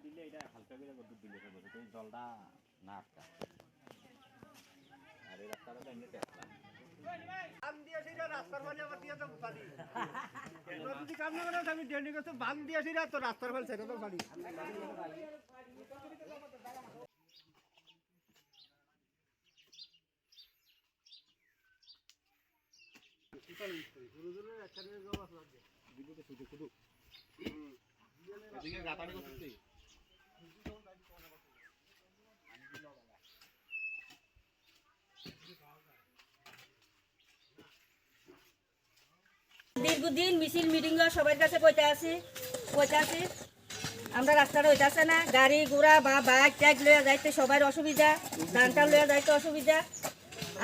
দিলে এটা হালকা করে বিদ্যুৎ দিলে তো জলটা না আটকা আর এই রাস্তাটা তো এমনি টেস্ট বান দিয়েছি রাস্তার পানি আবার দিয়ে তো পানি যদি কাম না করে আমি ডেলি করতে বান দিয়েছি তো রাস্তার পানি সেটা তো পানি এদিকে গাতানি করতেছি দীর্ঘদিন মিছিল মিটিং সবার কাছে কইতে আছি আমরা রাস্তাটা হইতেছে না, গাড়ি ঘোড়া বা বাইক টাইক লইয়া যাইতে সবার অসুবিধা, ধান টান লইয়া যাইতে অসুবিধা।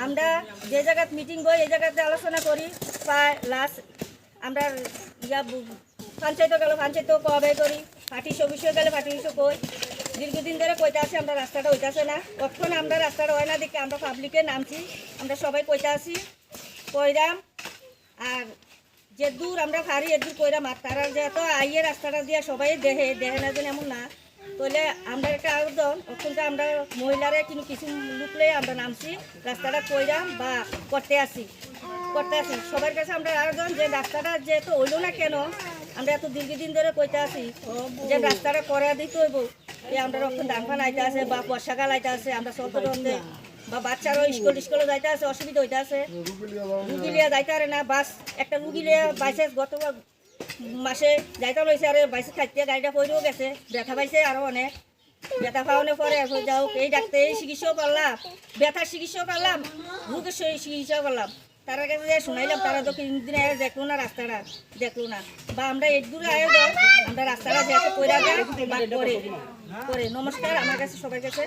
আমরা যে জায়গায় মিটিং বই এই জায়গাতে আলোচনা করি, প্রায় লাস্ট আমরা পঞ্চায়েত গেল পঞ্চায়েত কবে করি, পার্টি অফিসে গেলে পার্টি অফিসে কই। দীর্ঘদিন ধরে কইতে আছি আমরা রাস্তাটা হইতেছে না, কখন আমরা রাস্তাটা হয় না দেখে আমরা পাবলিকে নামছি, আমরা সবাই কইতে আছি কইরাম। আর যে দূর আমরা পারি এ দূর কইরাম, আর তারা যেহেতু আইয়ে রাস্তাটা দিয়ে সবাই দেহে না যেন এমন না, তাহলে আমরা একটা আবেদন ওখানটা আমরা মহিলারা কিন্তু কিছু লুকলে আমরা নামছি রাস্তাটা কইরাম বা করতে আসি সবার কাছে আমরা আবেদন যে রাস্তাটা যেহেতু হইলো না কেন, আমরা এত দীর্ঘদিন ধরে কইতে আসি যে রাস্তাটা করে দিতে হইব। আমরা রক্ষণ ধান আইতে আছে বা বর্ষাকাল আইতে আছে, আমরা সন্ধ্যে বা বাচ্চারও স্কুলে যাইতে আছে, অসুবিধা হইতে আছে, রুগী লিয়া যাইতে পারে না। বাস একটা রুগী লিয়া বাইসে গত মাসে যাইতে লইছে, আর বাইসে খাইতে গাড়িটা পড়েও গেছে, ব্যথা পাইছে আরও অনেক, ব্যথা পাওয়ানোর পরে যাও এই ডাক্তার এই চিকিৎসাও করলাম, ব্যথার চিকিৎসাও করলাম, রোগের চিকিৎসাও করলাম, তারা কাছে যে শুনাইলাম, তারা তো দিন আগে দেখলো না, রাস্তাটা দেখলো না। বা আমরা এক দূরে আগে আমরা রাস্তাটা যেহেতু করে নমস্কার আমার কাছে সবার কাছে।